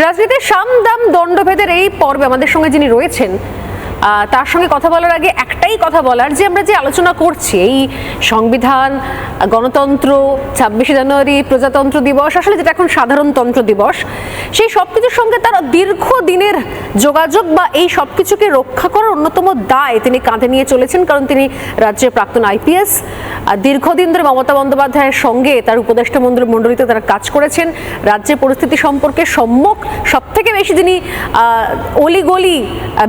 রাজনীতির সাম দাম দণ্ডভেদের এই পর্বে আমাদের সঙ্গে যিনি রয়েছেন তার সঙ্গে কথা বলার আগে একটাই কথা বলার, যে আমরা যে আলোচনা করছি এই সংবিধান, গণতন্ত্র, 26শে জানুয়ারি প্রজাতন্ত্র দিবস, আসলে যেটা এখন সাধারণতন্ত্র দিবস, সেই সব কিছুর সঙ্গে তার দীর্ঘদিনের যোগাযোগ বা এই সব কিছুকে রক্ষা করার অন্যতম দায় তিনি কাঁধে নিয়ে চলেছেন। কারণ তিনি রাজ্যের প্রাক্তন আইপিএস, দীর্ঘদিন ধরে মমতা বন্দ্যোপাধ্যায়ের সঙ্গে তার উপদেষ্টা মণ্ডলীতে তারা কাজ করেছেন। রাজ্যের পরিস্থিতি সম্পর্কে সম্যক সব থেকে বেশি যিনি অলিগলি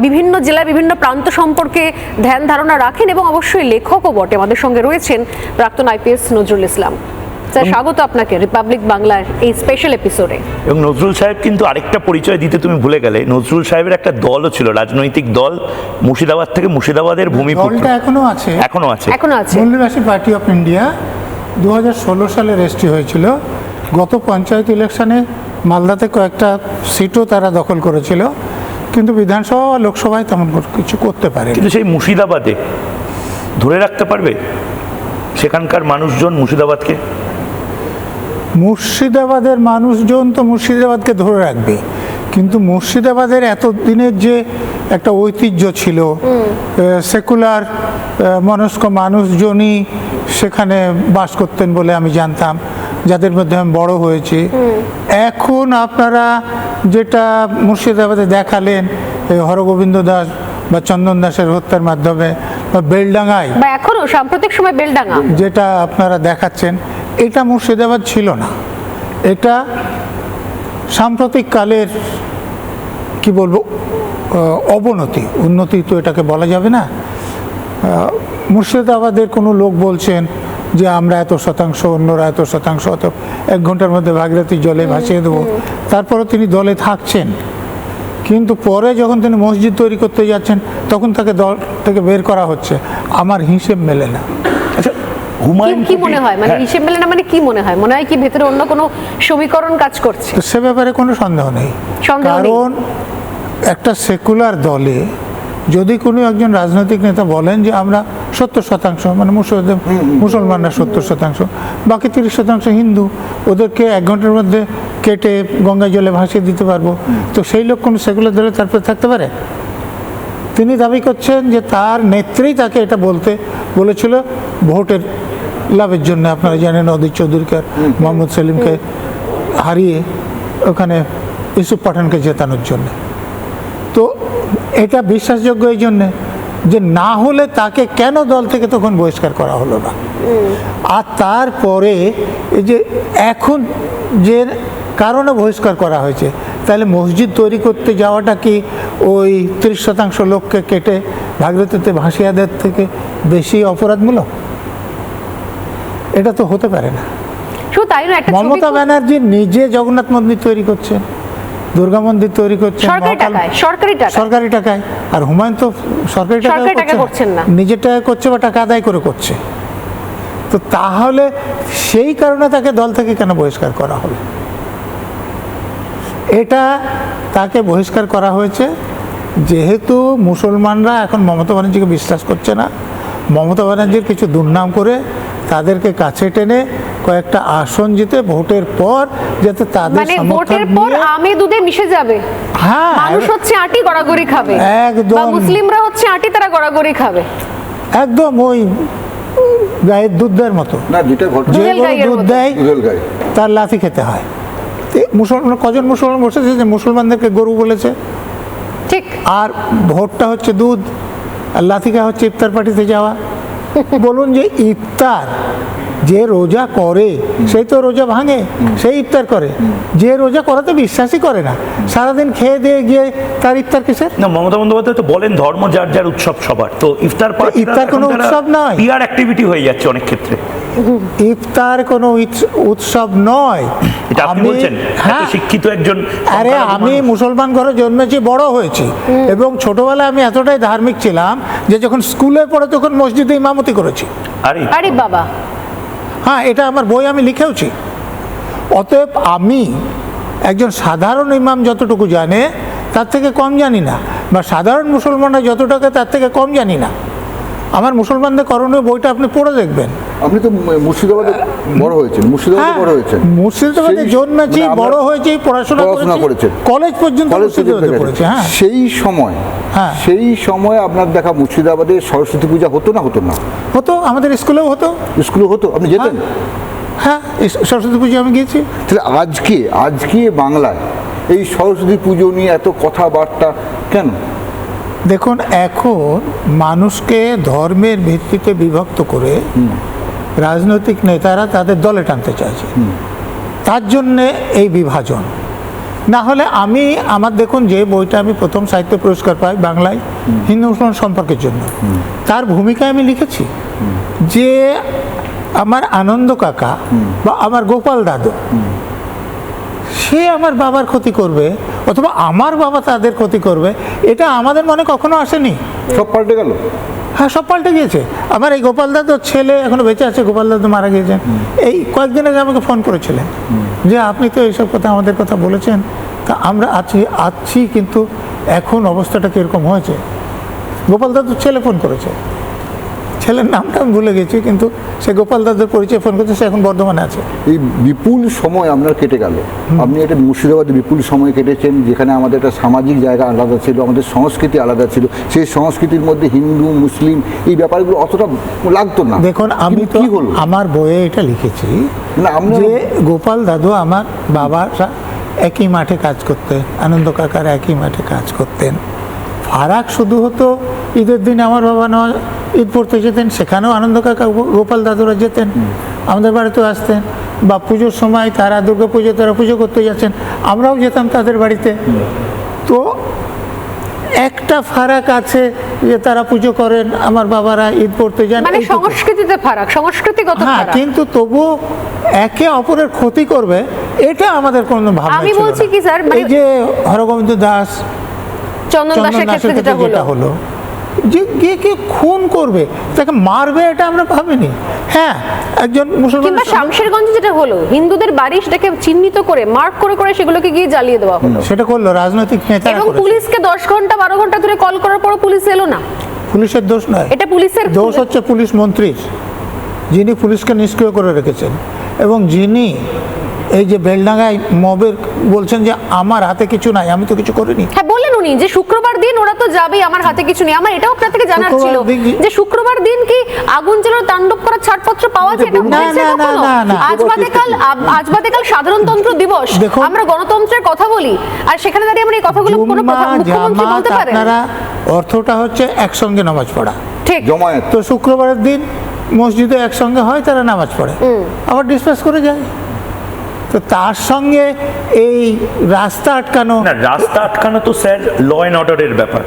বিভিন্ন জেলার বিভিন্ন প্রান্ত সম্পর্কে ধ্যান ধারণা রাখেন এবং অবশ্যই লেখকও বটে। আমাদের সঙ্গে রয়েছেন প্রাক্তন আইপিএস নজরুল ইসলাম। স্যার, স্বাগত আপনাকে রিপাবলিক বাংলার এই স্পেশাল এপিসোডে। এবং নজরুল সাহেব কিন্তু আরেকটা পরিচয় দিতে তুমি ভুলে গেলে, নজরুল সাহেবের একটা দলও ছিল, রাজনৈতিক দল, মুর্শিদাবাদ থেকে, মুর্শিদাবাদের ভূমিপুত্র। এখনো আছে মল্লিবাসী পার্টি অফ ইন্ডিয়া 2016 সালে রেজিস্ট্রি হয়েছিল। গত পঞ্চায়েত ইলেকশনে মালদাতে কয়েকটা সিটও তারা দখল করেছিল, কিন্তু বিধানসভা বা লোকসভায় তেমন কিছু করতে পারে। কিন্তু সেই মুর্শিদাবাদে ধরে রাখতে পারবে সেখানকার মানুষজন মুর্শিদাবাদকে? মুর্শিদাবাদের মানুষজন তো মুর্শিদাবাদকে ধরে রাখবে, কিন্তু মুর্শিদাবাদের এতদিনের যে একটা ঐতিহ্য ছিল, সেকুলার মনস্ক মানুষজনই সেখানে বাস করতেন বলে আমি জানতাম, যাদের মধ্যে আমি বড় হয়েছি। এখন আপনারা যেটা মুর্শিদাবাদে দেখালেন হরগোবিন্দ দাস বা চন্দন দাসের হত্যার মাধ্যমে, বা বেলডাঙ্গায়, বা এখনো সাম্প্রতিক সময় বেলডাঙ্গা যেটা আপনারা দেখাচ্ছেন, এটা মুর্শিদাবাদ ছিল না। এটা সাম্প্রতিক কালের কি বলবো অবনতি, উন্নতি তো এটাকে বলা যাবে না। মুর্শিদাবাদের কোনো লোক বলছেন যে আমরা এত শতাংশ, অন্যরা এত শতাংশ, অত 1 ঘন্টার মধ্যে ভাগীরথী জলে ভাসিয়ে দেবো। তারপরে তিনি দলে থাকছেন, কিন্তু পরে যখন তিনি মসজিদ তৈরি করতে যাচ্ছেন তখন তাকে দল থেকে বের করা হচ্ছে। আমার হিসেব মেলে না। আচ্ছা, কি মনে হয়, মানে হিসেব মেলে না মানে কি মনে হয়? মনে হয় কি ভেতরে অন্য কোনো সমীকরণ কাজ করছে? সে ব্যাপারে কোনো সন্দেহ নেই। কারণ একটা সেকুলার দলে যদি কোনো একজন রাজনৈতিক নেতা বলেন যে আমরা 70%, মানে মুসলমানরা 70%, বাকি 30% হিন্দু, ওদেরকে 1 ঘন্টার মধ্যে কেটে গঙ্গা জলে ভাসিয়ে দিতে পারবো, তো সেই লোক কোনো সেকুলার দলে তারপরে থাকতে পারে? তিনি দাবি করছেন যে তার নেত্রী তাকে এটা বলতে বলেছিল ভোটের লাভের জন্য। আপনারা জানেন অধীর চৌধুরীকে, মোহাম্মদ সেলিমকে হারিয়ে ওখানে ইউসুফ পাঠানকে জেতানোর জন্য। তো এটা বিশ্বাসযোগ্য এই জন্যে যে না হলে তাকে কেন দল থেকে তখন বহিষ্কার করা হলো না। আর তারপরে এই যে এখন যে কারণে বহিষ্কার করা হয়েছে, তাহলে মসজিদ তৈরি করতে যাওয়াটা কি ওই 30% লোককে কেটে ভাগীরথীতে ভাসিয়ে দেওয়ার থেকে বেশি অপরাধমূলক? এটা তো হতে পারে না। মমতা ব্যানার্জি নিজে জগন্নাথ মন্দির তৈরি করছেন, দুর্গা মন্দির তৈরি করছেন সরকারি টাকায়, আর হুমায়ুন তো সরকারি টাকা করছেন না, নিজের টাকা করছে বা টাকা আদায় করে করছে। তো তাহলে সেই কারণে তাকে দল থেকে কেন বহিষ্কার করা হলো? এটা তাকে বহিষ্কার করা হয়েছে যেহেতু মুসলমানরা এখন মমতা ব্যানার্জিকে বিশ্বাস করছে না। মমতা ব্যানার্জির কিছু দুর্নাম করে তাদেরকে কাছে টেনে কয়েকটা আসন জিতে ভোটের পর যাতে তাদের ভোটের পর আমে দুধে মিশে যাবে। হ্যাঁ, মানুষ হচ্ছে আটি গড়াগড়ি খাবে, একদম মুসলিমরা হচ্ছে আটি তারা গড়াগড়ি খাবে, একদম ওই গায়ের দুধের মতো। যে দুধ দেয় তার লাথি খেতে হয়। মুসলমান কজন মুসলমান বসেছে যে মুসলমানদেরকে গরু বলেছে? ঠিক। আর ভোটটা হচ্ছে দুধ, আর লাথিকা হচ্ছে ইফতার পার্টিতে যাওয়া। বলুন যে ইফতার যে রোজা করে সেই তো রোজা ভাঙে, সেই ইফতার করে। যে রোজা করাতে বিশ্বাসই করে না, সারাদিন খেয়ে দিয়ে গিয়ে তার ইফতার কিসের? না, মমতা বন্দ্যোপাধ্যায় তো বলেন ধর্ম যার যার উৎসব সবার, তো ইফতার কোনো উৎসব নয়, পিআর অ্যাক্টিভিটি হয়ে যাচ্ছে অনেক ক্ষেত্রে। ইফতার কোনো উৎসব নয়। আপনি বলছেন শিক্ষিত একজন, আরে আমি মুসলমান ঘরে জন্মেছি, বড় হয়েছি, এবং ছোটবেলায় আমি এতটাই ধার্মিক ছিলাম যে যখন স্কুলে পড়ে তখন মসজিদে ইমামতি করেছি। আরে বাবা, হ্যাঁ, এটা আমার বই, আমি লিখেওছি। অতএব আমি একজন সাধারণ ইমাম যতটুকু জানে তার থেকে কম জানি না, বা সাধারণ মুসলমানরা যতটুকু তার থেকে কম জানি না। আমার মুসলমানদের করণীয় বইটা আপনি পড়ে দেখবেন। আপনি তো মুর্শিদাবাদে বড় হয়েছেন, মুর্শিদাবাদে বড় হয়েছেন, মুর্শিদাবাদে সেই- জন্মেছি, মানে বড় আমরা- হয়েছি, পড়াশোনা করেছি, কলেজ পর্যন্ত মুর্শিদাবাদে পড়েছি। হ্যাঁ, হ্যাঁ। সেই সময় আপনার দেখা মুর্শিদাবাদে সরস্বতী পূজা হতো না হতো না? হতো, আমাদের স্কুলেও হতো। স্কুলে হতো, আপনি যেতেন? হ্যাঁ, সরস্বতী পুজো আমি গিয়েছি। তাহলে আজকে বাংলায় এই সরস্বতী পুজো নিয়ে এত কথাবার্তা কেন? দেখুন, এখন মানুষকে ধর্মের ভিত্তিতে বিভক্ত করে রাজনৈতিক নেতারা তাদের দলে টানতে চাইছে, তার জন্যে এই বিভাজন। না হলে আমার দেখুন, যে বইটা আমি প্রথম সাহিত্য পুরস্কার পাই বাংলায় হিন্দু মুসলমান সম্পর্কের জন্য, তার ভূমিকায় আমি লিখেছি যে আমার আনন্দ কাকা বা আমার গোপাল দাদু সে আমার বাবার ক্ষতি করবে অথবা আমার বাবা তাদের ক্ষতি করবে, এটা আমাদের মনে কখনো আসেনি। সব পাল্টে গেল। হ্যাঁ, সব পাল্টে গিয়েছে। আমার এই গোপাল দাদুর ছেলে এখনো বেঁচে আছে, গোপাল দাদু মারা গিয়েছেন। এই কয়েকদিন আগে আমাকে ফোন করেছিলেন যে আপনি তো এইসব কথা আমাদের কথা বলেছেন, তা আমরা আছি কিন্তু এখন অবস্থাটা কীরকম হয়েছে। গোপাল দাদুর ছেলে ফোন করেছে, ছেলের নামটা আমি ভুলে গেছি, কিন্তু সে গোপাল দাদুর পরিচয় ফোন করছে, সে এখন বর্ধমানে আছে। এই বিপুল সময় আপনার কেটে গেল, আপনি একটা মুর্শিদাবাদে বিপুল সময় কেটেছেন, যেখানে আমাদের একটা সামাজিক জায়গা আলাদা ছিল, আমাদের সংস্কৃতি আলাদা ছিল। সেই সংস্কৃতির মধ্যে হিন্দু মুসলিম এই ব্যাপারগুলো অতটা লাগতো না। দেখুন, আমি তো কি হলো? আমার বইয়ে এটা লিখেছি যে গোপাল দাদু আমার বাবারা একই মাঠে কাজ করতেন, আনন্দ কাকার একই মাঠে কাজ করতেন। ফারাক শুধু হতো ঈদের দিন আমার বাবা ঈদ পড়তে যেতেন, সেখানেও আনন্দ কাকা গোপাল দাদুরা যেতেন, আমাদের বাড়িতেও আসতেন। বা পুজোর সময় তারা দুর্গা পুজো তারা পুজো করতে যাচ্ছেন, আমরাও যেতাম তাদের বাড়িতে। তো একটা ফারাক আছে যে তারা পুজো করেন, আমার বাবারা ঈদ পড়তে যান, মানে সংস্কৃতিতে ফারাক, সংস্কৃতিগত হ্যাঁ, ফারাক। কিন্তু তবুও একে অপরের ক্ষতি করবে এটা আমাদের কোনো ভাবনা ছিল না। আমি বলছি কি স্যার, এই যে হরগোবিন্দ দাস চন্দন দাসের ক্ষেত্রে যেটা হলো, যে কে খুন করবে, তাকে মারবে, এটা আমরা ভাবিনি। হ্যাঁ, একজন মুসলমান কিংবা শামশেরগঞ্জে যেটা হলো, হিন্দুদের বাড়ি সেটাকে চিহ্নিত করে মার্ক করে করে সেগুলোকে গিয়ে জ্বালিয়ে দেওয়া হলো, সেটা করলো রাজনৈতিক নেতারা এবং করেছে। পুলিশকে 10 ঘন্টা 12 ঘন্টা ধরে কল করার পর পুলিশ এলো না। পুলিশের দোষ নয়, এটা পুলিশের দোষ হচ্ছে পুলিশ মন্ত্রীর, যিনি পুলিশকে নিষ্ক্রিয় করে রেখেছেন এবং যিনি এই যে বেলডাঙ্গায় মবের বলছেন যে আমার হাতে কিছু নাই, আমি তো কিছু করিনি। হ্যাঁ, বললেন উনি যে শুক্রবার দিন ওরা তো যাবেই, আমার হাতে কিছু নেই। আমার এটাও আপনার থেকে জানার ছিল যে শুক্রবার দিন কি আগুন জ্বালানো তাণ্ডব করার ছাড়পত্র পাওয়া যায়? এটা হয়েছে কখনো? আজ বাদে কাল সাধারণতন্ত্র দিবস, আমরা গণতন্ত্রের কথা বলি, আর সেখানে দাঁড়িয়ে আমরা এই কথাগুলো কোনো মুখ্যমন্ত্রী বলতে পারেন? আপনারা অর্থটা হচ্ছে একসঙ্গে নামাজ পড়া, ঠিক? জমায়েত। তো শুক্রবারের দিন মসজিদে একসঙ্গে হয়, তারা নামাজ পড়ে, আবার ডিসপাস করে যায়। তো তার সঙ্গে এই রাস্তা আটকানো, না, রাস্তা আটকানো তো স্যার ল অ্যান্ড অর্ডারের ব্যাপার।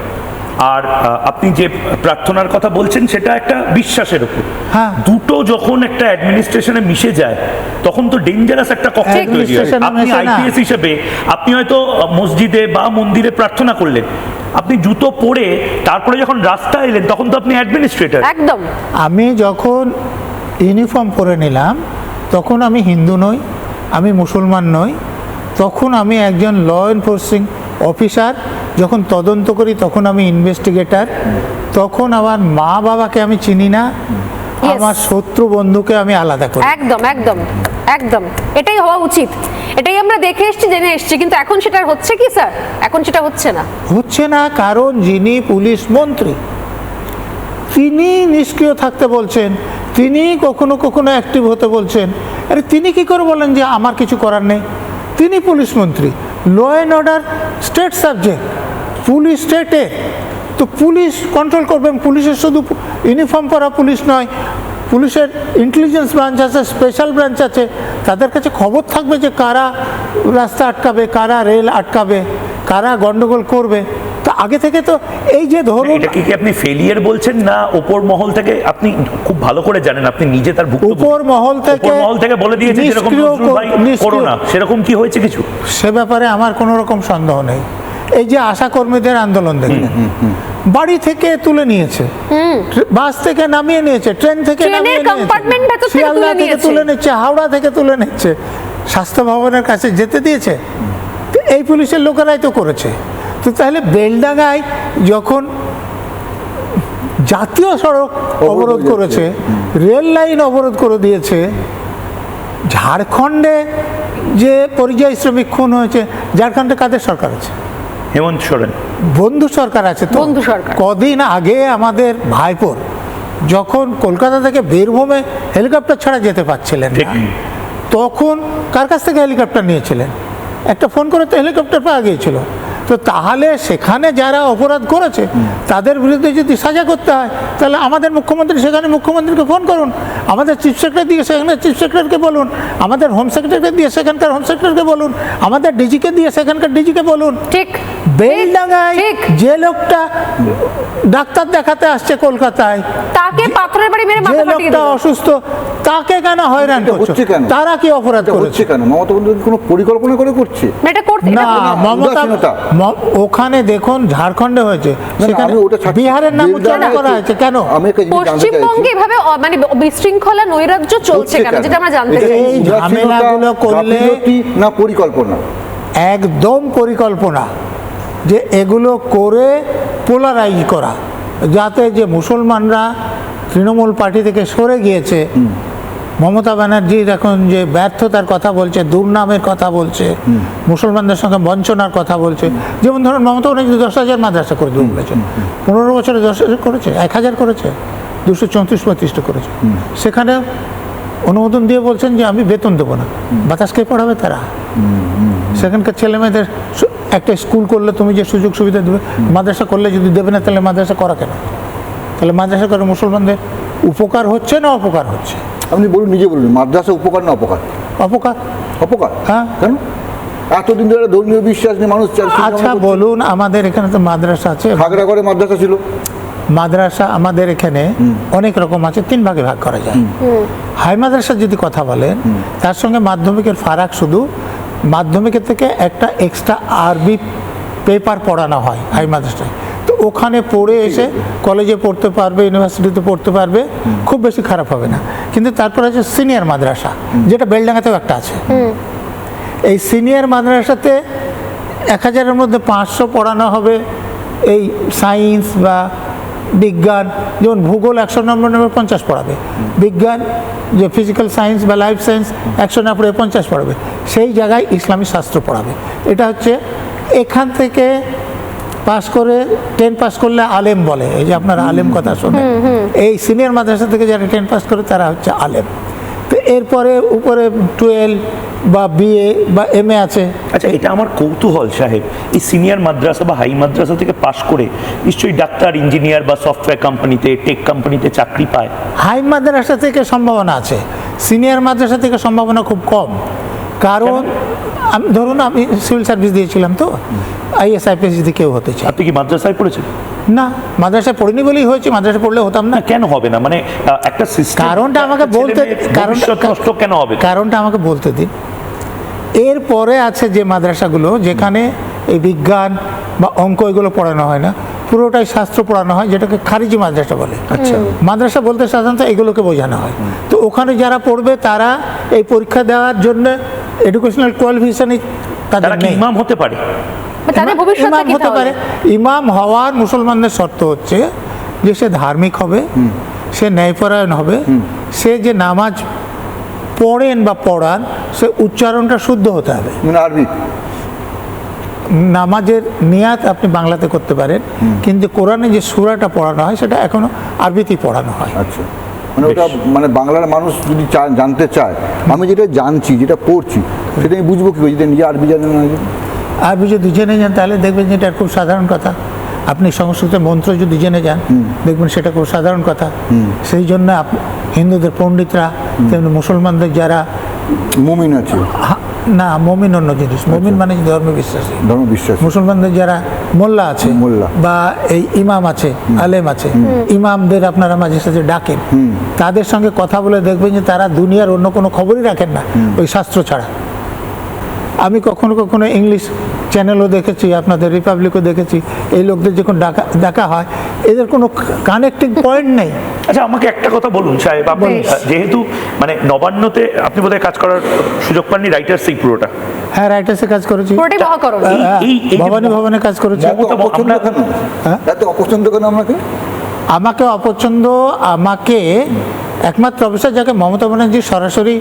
আর আপনি যে প্রার্থনার কথা বলছেন সেটা একটা বিশ্বাসের উপর। হ্যাঁ। দুটো যখন একটা অ্যাডমিনিস্ট্রেশনে মিশে যায় তখন তো ডেঞ্জারাস একটা ককটেল তৈরি হয়। Administration-এ আপনি মেশে না। আইপিএস হিসেবে আপনি হয়তো মসজিদে বা মন্দিরে প্রার্থনা করলেন, আপনি জুতো পরে তারপরে যখন রাস্তা এলেন তখন তো আপনি অ্যাডমিনিস্ট্রেটর। একদম। আমি যখন ইউনিফর্ম পরে নিলাম তখন আমি হিন্দু নই, আমি মুসলমান নই, তখন আমি একজন ল এনফোর্সিং অফিসার। যখন তদন্ত করি তখন আমি ইনভেস্টিগেটর। তখন আমার মা বাবাকে আমি চিনি না, আমার শত্রু বন্ধুকে আমি আলাদা করি। একদম একদম একদম, এটাই হওয়া উচিত, এটাই আমরা দেখে এসেছি, জেনে এসেছি। কিন্তু এখন সেটা হচ্ছে কি স্যার? এখন সেটা হচ্ছে না। হচ্ছে না কারণ যিনি পুলিশ মন্ত্রী তিনি নিষ্ক্রিয় থাকতে বলছেন, তিনি কখনো কখনো অ্যাক্টিভ হতে বলছেন। আরে তিনি কি করে বলেন যে আমার কিছু করার নেই? তিনি পুলিশ মন্ত্রী, law and order state subject, police স্টেটে, তো পুলিশ কন্ট্রোল করবেন। পুলিশের শুধু ইউনিফর্ম পরা পুলিশ নয়, পুলিশের ইন্টেলিজেন্স ব্রাঞ্চ আছে, স্পেশাল ব্রাঞ্চ আছে, তাদের কাছে খবর থাকবে যে কারা রাস্তা আটকাবে, কারা রেল আটকাবে, কারা গন্ডগোল করবে। তো আগে থেকে তো এই যে ধরুন, এটা কি আপনি ফেলিয়ার বলছেন না উপর মহল থেকে? আপনি খুব ভালো করে জানেন, আপনি নিজে তার উপর মহল থেকে বলে দিয়েছে যেরকম নজরুল ভাই করোনা, সেরকম কি হয়েছে কিছু? সে ব্যাপারে আমার কোনো রকম সন্দেহ নেই। এই যে আশা কর্মীদের আন্দোলন দেখলেন, বাড়ি থেকে তুলে নিয়েছে, বাস থেকে নামিয়ে নিয়েছে, ট্রেন থেকে নামিয়ে নিয়েছে, শিয়ালদা থেকে তুলে নিচ্ছে, হাওড়া থেকে তুলে নিচ্ছে, স্বাস্থ্য ভবনের কাছে যেতে দিয়েছে। তো এই পুলিশের লোকেরাই তো করেছে। তো তাহলে বেলডাঙ্গায় যখন জাতীয় সড়ক অবরোধ হয়ে করেছে, যাচ্ছে। রেল লাইন অবরোধ করে দিয়েছে, ঝাড়খণ্ডে যে পরিযায়ী শ্রমিক খুন হয়েছে, ঝাড়খণ্ডে কাদের সরকার আছে? হেমন্ত সোরেন। বন্ধু সরকার আছে তো। বন্ধু সরকার। কদিন আগে আমাদের ভাইপোর যখন কলকাতা থেকে বীরভূমে হেলিকপ্টার ছাড়া যেতে পারছিলেন ঠিক। না, তখন কার কাছ থেকে হেলিকপ্টার নিয়েছিলেন? একটা ফোন করে তো হেলিকপ্টার পাওয়া গিয়েছিল। তো তাহলে সেখানে যারা অপরাধ করেছে তাদের বিরুদ্ধে যদি সাজা করতে হয়, তাহলে আমাদের মুখ্যমন্ত্রী সেখানে মুখ্যমন্ত্রীকে ফোন করুন, আমাদের চিফ সেক্রেটারি দিয়ে সেখানে চিফ সেক্রেটারিকে বলুন, আমাদের হোম সেক্রেটারি দিয়ে সেখানকার হোম সেক্রেটারিকে বলুন, আমাদের ডিজিকে দিয়ে সেখানকার ডিজিকে বলুন। ঠিক বেলডাঙ্গায় ঠিক। যে লোকটা ডাক্তার দেখাতে আসছে কলকাতায়, তাকে পাথরের বাড়ি মেরে যে মাথা ফাটিয়ে লোকটা দিল। অসুস্থ, তাকে কেন হয়রান এটা করছো? হচ্ছে কেন? তারা কি অপরাধ এটা করেছে? হচ্ছে কেন? মমতা বন্দ্যোপাধ্যায় কোনো পরিকল্পনা করে করছে? এটা করতে না, এটা- মমতা উদাসীনতা। ওখানে দেখুন ঝাড়খণ্ডে হয়েছে, না, সেখানে আমি ওটা ছাড়ছি। বিহারের নাম উচ্চারণ বেলডাঙ্গায় করা হয়েছে কেন? আমি একটা জিনিস জানতে চাইছি। পশ্চিমবঙ্গে এভাবে মানে বিশৃঙ্খলা নৈরাজ্য চলছে হচ্ছে কেন, কেন? যেটা আমরা জানতে এটা চাই। এই উদাসীনতা, ঝামেলাগুলো করলে- গাফিলতি না পরিকল্পনা? একদম পরিকল্পনা, যে এগুলো করে পোলারাইজ করা, যাতে যে মুসলমানরা তৃণমূল পার্টি থেকে সরে গিয়েছে, মমতা ব্যানার্জির এখন যে ব্যর্থতার কথা বলছে, দুর্নামের কথা বলছে, মুসলমানদের সঙ্গে বঞ্চনার কথা বলছে। যেমন ধরুন মমতা ব্যানার্জি 10,000 মাদ্রাসা করে দেবো বলেছে, 15 বছরে 10,000 করেছে, 1,000 করেছে, 234-35টা করেছে। সেখানে অনুমোদন দিয়ে বলছেন যে আমি বেতন দেবো না, বাতাস কে পড়াবে তারা? সেখানকার ছেলে মেয়েদের একটা স্কুল করলে তুমি যে সুযোগ সুবিধা দেবে, মাদ্রাসা করলে যদি দেবে না, তাহলে মাদ্রাসা করা কেন? তাহলে মাদ্রাসা করে মুসলমানদের উপকার হচ্ছে না অপকার হচ্ছে? আপনি বলুন, নিজে বলুন, মাদ্রাসা উপকার না অপকার? অপকার। অপকার? হ্যাঁ। কেন? এতদিন ধরে ধর্মীয় বিশ্বাস নিয়ে মানুষ আচ্ছা বলুন, আমাদের এখানে তো মাদ্রাসা আছে, খাগড়াগড়ে মাদ্রাসা ছিল। মাদ্রাসা আমাদের এখানে অনেক রকম আছে, 3 ভাগে ভাগ করা যায়। হাই মাদ্রাসার যদি কথা বলেন, তার সঙ্গে মাধ্যমিকের ফারাক শুধু মাধ্যমিকের থেকে একটা এক্সট্রা আরবি পেপার পড়ানো হয় হাই মাদ্রাসায়। তো ওখানে পড়ে এসে কলেজে পড়তে পারবে, ইউনিভার্সিটিতে পড়তে পারবে, খুব বেশি খারাপ হবে না। কিন্তু তারপর আছে সিনিয়র মাদ্রাসা, যেটা বেলডাঙ্গাতেও একটা আছে। এই সিনিয়র মাদ্রাসাতে 1000-এর মধ্যে 500 পড়ানো হবে এই সায়েন্স বা বিজ্ঞান। যেমন ভূগোল 100 নম্বর 50 পড়াবে, বিজ্ঞান যে ফিজিক্যাল সায়েন্স বা লাইফ সায়েন্স 100 না পড়ে 50 পড়াবে, সেই জায়গায় ইসলামী শাস্ত্র পড়াবে। এটা হচ্ছে এখান থেকে পাস করে 10 পাস করলে আলেম বলে, এই যে আপনারা আলেম কথা শোনেন, এই সিনিয়র মাদ্রাসা থেকে যারা 10 পাস করে তারা হচ্ছে আলেম। তো এরপরে উপরে 12 বা বিএ বা এমএ আছে। আচ্ছা, এটা আমার কৌতূহল সাহেব, এই সিনিয়র মাদ্রাসা বা হাই মাদ্রাসা থেকে পাশ করে নিশ্চয়ই ডাক্তার, ইঞ্জিনিয়ার বা সফটওয়্যার কোম্পানিতে, টেক কোম্পানিতে চাকরি পায়। হাই মাদ্রাসা থেকে সম্ভাবনা আছে, সিনিয়র মাদ্রাসা থেকে সম্ভাবনা খুব কম। কারণ ধরুন আমি সিভিল সার্ভিস দিয়েছিলাম, তো আইএস আইপিএস যদি কেউ হতে চায়। আপনি কি মাদ্রাসায় পড়েছেন? না, মাদ্রাসায় পড়িনি বলেই হয়েছে, মাদ্রাসা পড়লে হতাম না। না, কেন হবে না? মানে একটা সিস্টেম, কারণটা আমাকে বলতে, নষ্ট কেন হবে? কারণটা আমাকে বলতে দিন। এরপরে আছে যে মাদ্রাসাগুলো যেখানে এই বিজ্ঞান বা অঙ্ক এগুলো পড়ানো হয় না, পুরোটাই শাস্ত্র পড়ানো হয়, যেটাকে খারিজি মাদ্রাসা বলে। আচ্ছা। মাদ্রাসা বলতে সাধারণত এগুলোকে বোঝানো হয়। তো ওখানে যারা পড়বে তারা এই পরীক্ষা দেওয়ার জন্য এডুকেশনাল কোয়ালিফিকেশনই তাদের তারা কি নেই। ইমাম হতে পারে? তাদের ভবিষ্যৎ ইমাম হতে পারে। ইমাম হওয়ার মুসলমানদের শর্ত হচ্ছে যে সে ধার্মিক হবে, সে ন্যায়পরায়ণ হবে, সে যে নামাজ পড়েন বা পড়ান সে উচ্চারণটা শুদ্ধ হতে হবে। মানে আরবি নামাজের নিয়াত আপনি বাংলাতে করতে পারেন, কিন্তু কোরআনে যে সূরাটা পড়ানো হয় সেটা এখনো আরবিতেই পড়ানো হয়। আচ্ছা, মানে ওটা মানে বাংলার মানুষ যদি জানতে চায়, আমি যেটা জানছি, যেটা পড়ছি, সেটা আমি বুঝবো কি করে, যেটা নিজে আরবি জানেন না? আরবি যদি জেনে যান তাহলে দেখবেন যে এটা খুব সাধারণ কথা। আপনি সংস্কৃত মন্ত্র যদি জেনে যান দেখবেন সেটা খুব সাধারণ কথা। সেই জন্য হিন্দুদের পণ্ডিতরা, তেমনি মুসলমানদের যারা মুমিন আছে, না মুমিন অন্য জিনিস, মুমিন মানে ধর্ম বিশ্বাসী, ধর্ম বিশ্বাস, মুসলমানদের যারা মোল্লা আছে মোল্লা বা এই ইমাম আছে, আলেম আছে, ইমামদের আপনারা মাঝে সাঝে ডাকেন, তাদের সঙ্গে কথা বলে দেখবেন যে তারা দুনিয়ার অন্য কোনো খবরই রাখেন না ওই শাস্ত্র ছাড়া। আমি কখনো কখনো ইংলিশ চ্যানেলও দেখেছি, আপনাদের রিপাবলিকও দেখেছি, এই লোকদের যখন ডাকা হয় এদের কোনো কানেক্টিং পয়েন্ট নেই। আচ্ছা, আমাকে একটা কথা বলুন সাহেব, আপনি যেহেতু মানে নবান্নতে আপনি বোধহয় কাজ করার সুযোগ পাননি, রাইটার্সই পুরোটা। হ্যাঁ, রাইটার্সে কাজ করেছি, পুরোটাই মহাকরণ। এই যে ভবানী ভবনে কাজ করেছি। এত অপছন্দ কেন? এত অপছন্দ কেন আমাকে? আমাকে অপছন্দ, আমাকে একমাত্র অফিসার যাকে মমতা ব্যানার্জি সরাসরি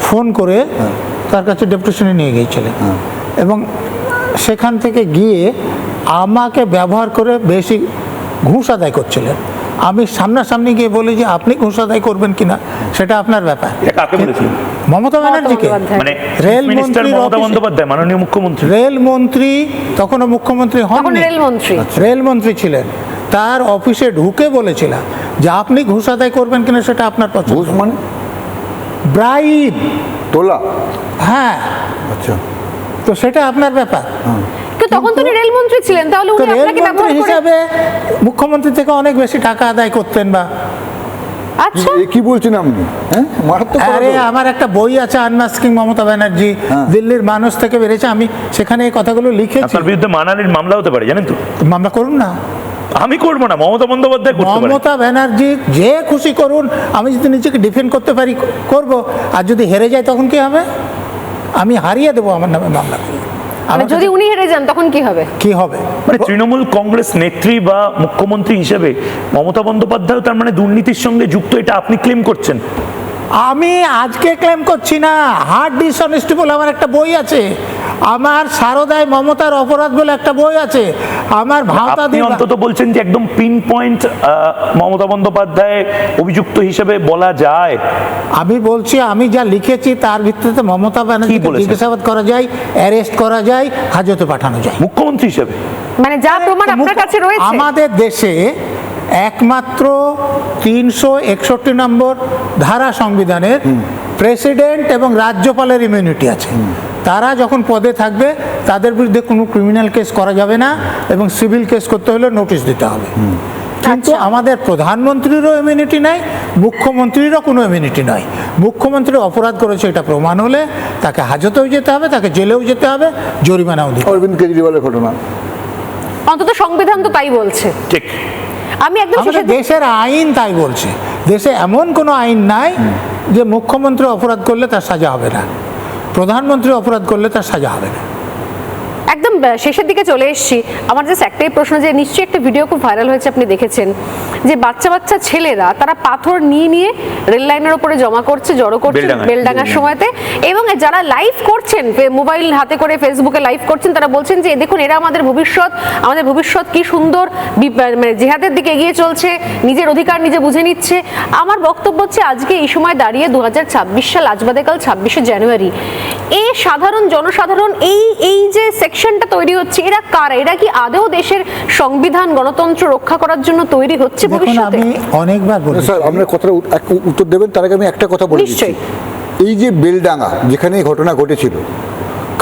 ফোন করে তার কাছে ডেপুটেশনে নিয়ে গিয়েছিলেন, এবং সেখান থেকে গিয়ে আমাকে ব্যবহার করে বেশি ঘুষ আদায় করছিলেন। আমি সামনাসামনি গিয়ে বলি যে আপনি ঘুষ আদায় করবেন কিনা সেটা আপনার ব্যাপার। কাকে বলেছিলেন? মমতা ব্যানার্জিকে। মানে রেলমন্ত্রী মমতা বন্দ্যোপাধ্যায়, মাননীয় মুখ্যমন্ত্রী। রেলমন্ত্রী তখনও মুখ্যমন্ত্রী হননি, রেলমন্ত্রী ছিলেন। তার অফিসে ঢুকে বলেছিলাম যে আপনি ঘুষ আদায় করবেন কিনা সেটা আপনার পছন্দ। ঘুষ মানে ব্রাইব, তোলা? হ্যাঁ, আচ্ছা, তো সেটা আপনার ব্যাপার। তখন তিনি রেলমন্ত্রী ছিলেন, তাহলে উনি আপনাকে ব্যবহার করে হিসাবে মুখ্যমন্ত্রী থেকে অনেক বেশি টাকা আদায় করতেন বা। আচ্ছা, কি বলছেন আপনি? হ্যাঁ, মারাত্মক। আরে আমার একটা বই আছে আনমাস্কিং মমতা ব্যানার্জি, দিল্লির মানুষ থেকে বেরিয়েছে, আমি সেখানে এই কথাগুলো লিখেছি। আপনার বিরুদ্ধে মানহানির মামলা হতে পারে, জানেন তো? মামলা করুন না, আমি করবো না, মমতা বন্দ্যোপাধ্যায় করতে পারে। মমতা ব্যানার্জি যে খুশি করুন, আমি যদি নিজেকে ডিফেন্ড করতে পারি করব, আর যদি হেরে যায় তখন কি হবে? আমি হারিয়ে দেবো আমার নামে মামলা। যদি উনি হেরে যান তখন কি হবে? কি হবে? মানে তৃণমূল কংগ্রেস নেত্রী বা মুখ্যমন্ত্রী হিসেবে মমতা বন্দ্যোপাধ্যায় তার মানে দুর্নীতির সঙ্গে যুক্ত, এটা আপনি ক্লেম করছেন? আমি আজকে ক্লেম করছি না, হার্ড ডিসঅনেস্টি বলে আমার একটা বই আছে, আমার সারদায় মমতার অপরাধ বলে একটা বই আছে, আমার ভাওতা আপনি অন্তত বলছেন যে একদম পিন পয়েন্ট মমতা বন্দ্যোপাধ্যায় অভিযুক্ত হিসেবে বলা যায়। আমি বলছি আমি যা লিখেছি তার ভিত্তিতে মমতা ব্যানার্জিকে জিজ্ঞাসাবাদ করা যায়, অ্যারেস্ট করা যায়, হাজতে পাঠানো যায় মুখ্যমন্ত্রী হিসেবে। মানে যা প্রমাণ আপনার কাছে রয়েছে। আমাদের দেশে একমাত্র 361 নম্বর ধারা সংবিধানের প্রেসিডেন্ট এবং রাজ্যপালের ইমিউনিটি আছে। তারা যখন পদে থাকবে তাদের বিরুদ্ধে কোনো ক্রিমিনাল কেস করা যাবে না, এবং সিভিল কেস করতে হলে নোটিশ দিতে হবে। কিন্তু আমাদের প্রধানমন্ত্রীরও ইমিউনিটি নাই, মুখ্যমন্ত্রীরও কোনো ইমিউনিটি নয়। মুখ্যমন্ত্রী অপরাধ করেছে এটা প্রমাণ হলে তাকে হাজতেও যেতে হবে, তাকে জেলেও যেতে হবে, জরিমানাও দিতে হবে। অরবিন্দ কেজরিওয়ালের ঘটনা, অন্তত সংবিধান তো তাই বলছে। ঠিক, আমি একদম আমাদের দেশের আইন তাই বলছে। দেশে এমন কোনো আইন নাই যে মুখ্যমন্ত্রী অপরাধ করলে তার সাজা হবে না, প্রধানমন্ত্রী অপরাধ করলে তার সাজা হবে না। একদম শেষের দিকে চলে এসেছি। আমার জাস্ট একটাই প্রশ্ন, যে নিশ্চয়ই একটা ভিডিও খুব ভাইরাল হয়েছে, আপনি দেখেছেন, যে বাচ্চা বাচ্চা ছেলেরা তারা পাথর নিয়ে নিয়ে রেল লাইনের উপরে জমা করছে, জড়ো করছে বেলডাঙ্গার সময়তে, এবং যারা লাইভ করছেন, মোবাইল হাতে করে ফেসবুকে লাইভ করছেন, তারা বলছেন যে দেখুন এরা আমাদের ভবিষ্যৎ কি সুন্দর মানে জিহাদের দিকে এগিয়ে চলছে, নিজের অধিকার নিজে বুঝে নিচ্ছে। আমার বক্তব্য হচ্ছে আজকে এই সময় দাঁড়িয়ে 2026 সাল, আজ বাদে কাল 26শে জানুয়ারি, এই সাধারণ জনসাধারণ এই যে সেকশনটা তৈরি হচ্ছে, এরা কারা? এরা কি আদৌ দেশের সংবিধান গণতন্ত্র রক্ষা করার জন্য তৈরি হচ্ছে ভবিষ্যতে? আমি অনেকবার বলেছি স্যার আপনার কথার উত্তর দেবেন, তার আগে আমি একটা কথা বলে দিচ্ছি। এই যে বেলডাঙ্গা যেখানে এই ঘটনা ঘটেছিল,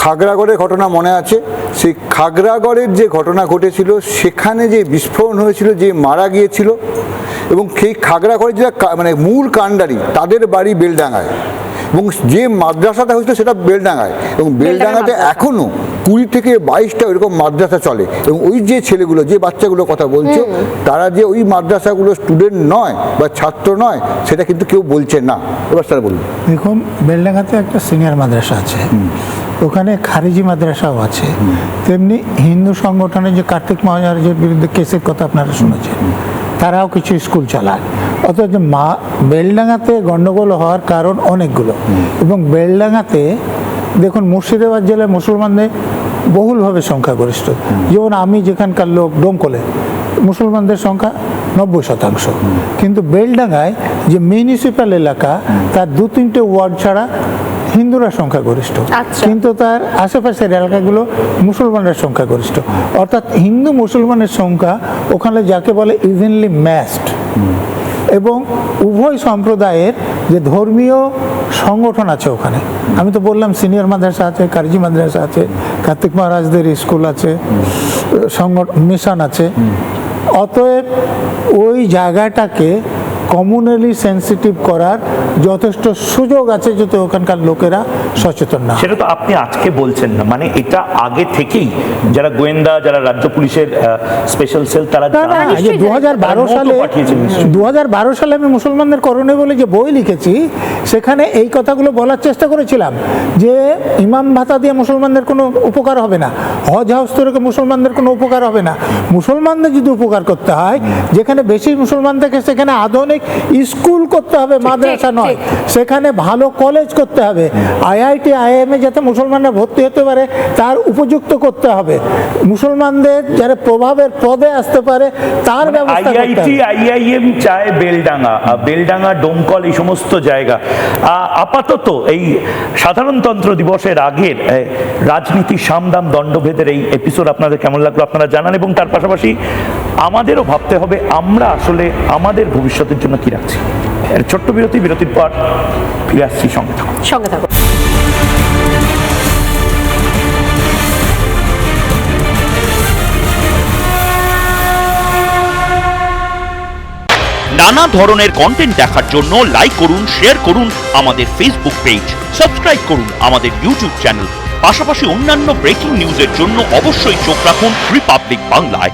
খাগড়াগড়ের ঘটনা মনে আছে? সেই খাগড়াগড়ের যে ঘটনা ঘটেছিল সেখানে যে বিস্ফোরণ হয়েছিল, যে মারা গিয়েছিল, এবং সেই খাগড়াগড়ের যে মানে মূল কাণ্ডারি তাদের বাড়ি বেলডাঙ্গায়, এবং যে মাদ্রাসাটা হয়েছিল সেটা বেলডাঙ্গায়, এবং বেলডাঙ্গাতে এখনও 20 থেকে 22টা এরকম মাদ্রাসা চলে, এবং ওই যে ছেলেগুলো, যে বাচ্চাগুলো কথা বলছে, তারা যে ওই মাদ্রাসাগুলো স্টুডেন্ট নয় বা ছাত্র নয় সেটা কিন্তু কেউ বলছে না। এবার স্যার বলুন। দেখুন, বেলডাঙ্গাতে একটা সিনিয়র মাদ্রাসা আছে, ওখানে খারিজি মাদ্রাসাও আছে, তেমনি হিন্দু সংগঠনের যে কার্তিক মহারাজের বিরুদ্ধে কেসের কথা আপনারা শুনেছেন, তারাও কিছু স্কুল চালায়। অথচ বেলডাঙ্গাতে গণ্ডগোল হওয়ার কারণ অনেকগুলো, এবং বেলডাঙ্গাতে দেখুন মুর্শিদাবাদ জেলায় মুসলমানদের বহুলভাবে সংখ্যাগরিষ্ঠ। যেমন আমি যেখানকার লোক, ডোমকলে মুসলমানদের সংখ্যা 90%, কিন্তু বেলডাঙ্গায় যে মিউনিসিপ্যাল এলাকা তার 2-3টে ওয়ার্ড ছাড়া হিন্দুরা সংখ্যাগরিষ্ঠ, কিন্তু তার আশেপাশের এলাকাগুলো মুসলমানরা সংখ্যাগরিষ্ঠ। অর্থাৎ হিন্দু মুসলমানের সংখ্যা ওখানে যাকে বলে ইভেনলি ম্যাচড, এবং উভয় সম্প্রদায়ের যে ধর্মীয় সংগঠন আছে ওখানে, আমি তো বললাম সিনিয়র মাদ্রাসা আছে, কারজি মাদ্রাসা আছে, কার্তিক মহারাজদের স্কুল আছে, মিশন আছে। অতএব ওই জায়গাটাকে কমিউনালি সেন্সিটিভ করার যথেষ্ট সুযোগ আছে যদি ওখানকার লোকেরা সচেতন না হয়। সেটা তো আপনি আজকে বলছেন না, মানে এটা আগে থেকেই যারা গোয়েন্দা, যারা রাজ্য পুলিশের স্পেশাল সেল, তারা না, না, এই যে 2012 সালে 2012 সালে আমি মুসলমানদের করণীয় বলে যে বই লিখেছি, সেখানে এই কথাগুলো বলার চেষ্টা করেছিলাম যে ইমাম ভাতা দিয়ে মুসলমানদের কোনো উপকার হবে না, হজ হাউস তৈরিকে মুসলমানদের কোনো উপকার হবে না। মুসলমানদের যদি উপকার করতে হয়, যেখানে বেশি মুসলমান থাকে সেখানে আধুনিক স্কুল করতে হবে, মাদ্রাসা নয়, সেখানে ভালো কলেজ করতে হবে, IIT IIM এ যাতে মুসলমানরা ভর্তি হতে পারে তার উপযুক্ত করতে হবে, মুসলমানদের যারা প্রভাবের পদে আসতে পারে তার ব্যবস্থা করতে IIT হবে। IIM চায় বেলডাঙ্গা ডোমকল, এই সমস্ত জায়গা। আপাতত এই সাধারণতন্ত্র দিবসের আগের রাজনীতি সামদাম দণ্ডভেদের এই এপিসোড আপনাদের কেমন লাগলো আপনারা জানান, এবং তার পাশাপাশি আমাদেরও ভাবতে হবে আমরা আসলে আমাদের ভবিষ্যতের জন্য কি রাখছি। ছোট্ট বিরতির পর ফিরে আসছি, সঙ্গে থাকুন। নানা ধরনের কন্টেন্ট দেখার জন্য লাইক করুন, শেয়ার করুন আমাদের ফেসবুক পেজ, সাবস্ক্রাইব করুন আমাদের ইউটিউব চ্যানেল। পাশাপাশি অন্যান্য ব্রেকিং নিউজের জন্য অবশ্যই চোখ রাখুন রিপাবলিক বাংলায়।